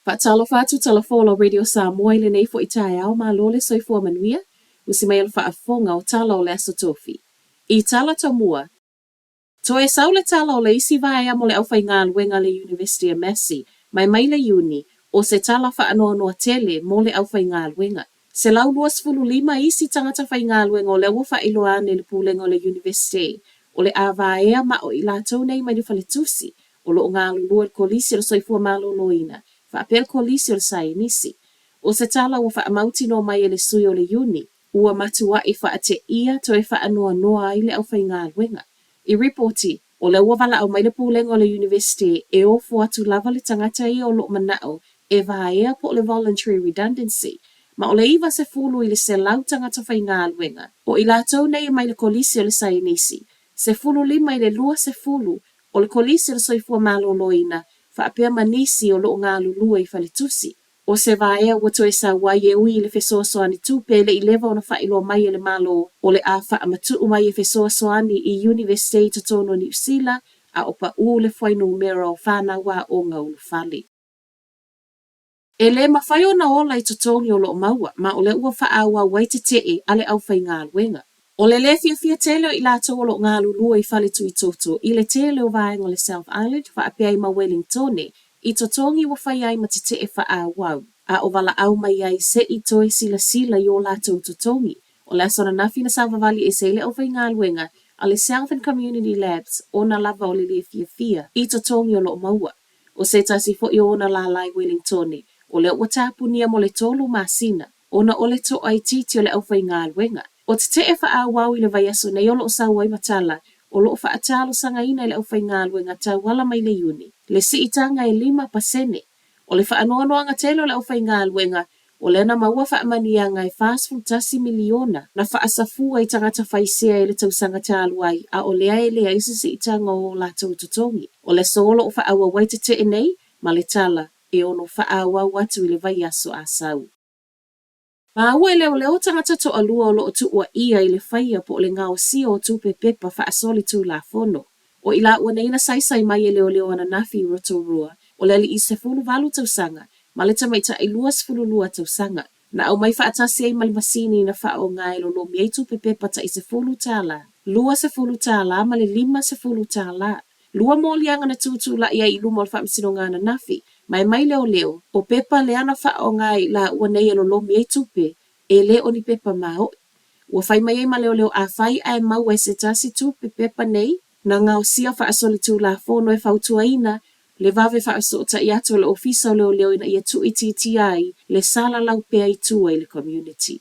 Whaatalo whātu talafola Radio Samoa le nei fo i tae au ma lole soifua manuia, usi mai alfa afonga o tala o le aso tofi. I tala tomua. To e saule tala o le isi vaea mo le au whainga luenga le University of Massey, mai le uni, o se tala whaanoa noa tele mo le au whainga luenga. Se lau luas fulu lima isi tangata whainga luenga o le wafa iloane le pūlenga o le University, o le a vaea ma o i lātou nei mai le whaletusi, o lo ngā lulua le kolisi o soifua malo loina. Whaapel kolisi o le sainisi. O se tala ua whaamauti no mai le sui o le uni, ua matua i whaate ia to e whaanoa noa ai le au whainga luenga. I reporti, o le ua wala au mai le pūlenga o le university e o fuatu lava le tangata i o lo manao e vaea po le voluntary redundancy. Ma o le iwa se fulu i le se lau tangata whainga luenga. O i lātou nei mai le kolisi o le sainisi. Se fulu lima i le lua se fulu o le kolisi o le soifua malo loina. Whaapea manisi o loo ngā lulua i whaletusi. O se vaea ua toe sa wai e ui le fesoasoani tupe le i lewa o na whailo mai le malo o le a whaamatu mai e fesoasoani i University to tono New Zealand a opa u le whainu mera o whana wa o ngā ulu whali. E le mawhai o na ola i totongi o loo maua ma o le ua whaawa waite tee ale au whai ngā luenga. O le fia tele o i lātou o loo ngā lulua i whale tui toto i le tele o vaenga o le South Island whaapea i ma Wellingtone i totongi wa whai ai mati te e whaawau. A o wala au mai ai se i toe sila i o lātou totongi. O le asona nafi na Savavali e se le au whai ngā luenga a le Southern Community Labs o na lava o le fia i totongi o loo maua. O se tasi fo i o na lalai Wellingtone o le ua tāpunia mo le tolu masina o na o le to ai titi o le au whai ngā luenga. O te e whaawau i le vaiaso nei o loo saua i matala, o loo whaatalo sanga ina i le au whai ngā luenga tau wala mai le uni. Le siitanga e 5%. O le whaanoanoanga telo le au whai ngā luenga, o le na maua whaamanianga e fast tasi miliona na whaasafua i tangata whaisea i le tausanga tālu ai, a o lea e lea isi siitanga o lātou totongi. O le solo o whaawa waite te nei, ma le tala e ono whaawa watu i le vaiaso a sau. Ma ua e leo tangata to alua o loo tuua ia i le whaia po le ngao si o tupe pepa whaasoli tu la fono. O ila ua neina saisai mai e leo ana nafi Rotorua, o le li i se fulu valu tausanga, ma le tamaita i luas fulu lua tausanga. Na au mai whaatasi ai malimasini na wha o ngai lo lo miei tupe pepa ta i se fulu tala. Lua se fulu tala, ma le 5 se fulu tala. Lua mo lianga na tutu la ia i luma o whaamisino ngā na nafi. Mai leo, o pepa le ana wha o ngai la ua nei e lo miei tupe, e le o ni pepa mao. Ua whai mai e ma leo a whai ai mau e se tasi tupe pepa nei, na ngau sia wha asoli tu la fono e whautua ina, le vave wha asota i ato le ofisa o leo ina ia tu iti ai, le sala lau pea i tua i le community.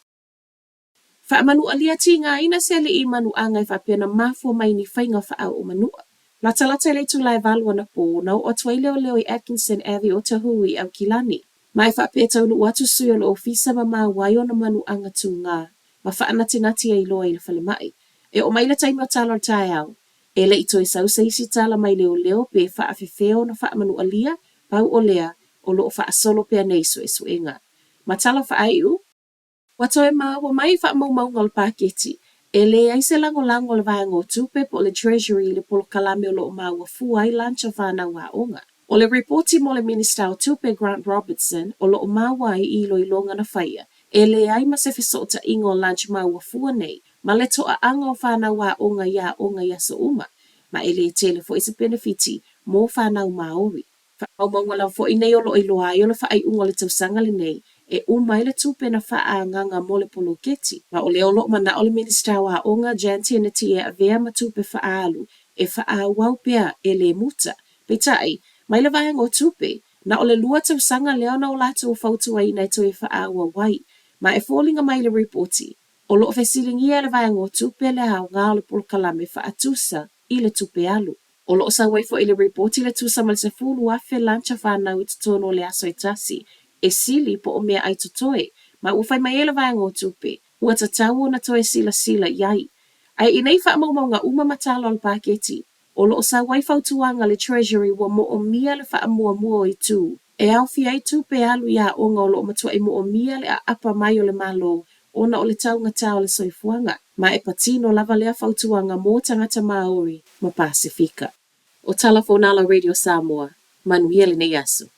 Wha manu alia ti ngā ina se le i manu angai wha pena mafua mai ni whainga wha au o manua. Lata le tu lai valua na po na o tuai leo i Atkinson Ave o Tahui au Kilani. Mai wha peta unu watu sui o le ofisa ma maa wai o na manu anga tu ngā. Ma wha anati e iloa i le whale mai. E o mai le taimi o talo tae au. E le ito e sau seisi tala mai leo pe wha awhewheo na wha manu alia pau o lea o loo wha asolo pea neiso e suenga. Ma tala wha aiu. Wato e maa wa mai wha mau ngal paketi. E le ai se lango le vaenga tupe po le treasury le polo kalame o loo maa wa fuai lancha whana wa onga. O le reporti mo le minister o tupe Grant Robertson o loo maa wai i longa na whaia. E le ai ma se fesota ingo lunch maa wa fua nei. Ma le toa anga o whana wa onga ya so uma. Ma e le tele fo isa benefiti mo whana maori. Wha maunga fo i nei o loo i loa i o le wha ai unga le tausanga le nei. E umai le tupe na wha nganga mo le polo keti. Ma o leo lo mana o le minister wa onga janti na tie a vea ma tupe wha alu. E wha waupea e le muta. Petai, mai le vahang o tupe. Na o le lua tausanga leo na o lata o fautua i nei to e wha wai. Ma e fōlinga mai le reporti. O loo fesilingi e le vahang o tupe le hao ngā o le polo kalame wha atusa i le tupe alu. O loo sa waifo i le reporti le tusa mal se fulu afe lancha whanau i tutono le aso i tasi. E sili po o mea ai tutoe, ma ufai mai ele vaenga o tupe, ua tatau na toe sila iai. Ai inei wha mau uma matalo al paketi, o loo sa waifau tuanga le treasury wa mo o mia le wha mua i tu. E au fi ai tupe alu ia o ngā loo matua i mo o mia le a apa mai o le malo, o na o le taunga tau le soifuanga, ma e patino lava lea fautuanga mo tangata Maori ma Pasifika. O Talafonala Radio Samoa, manuia le nei asu.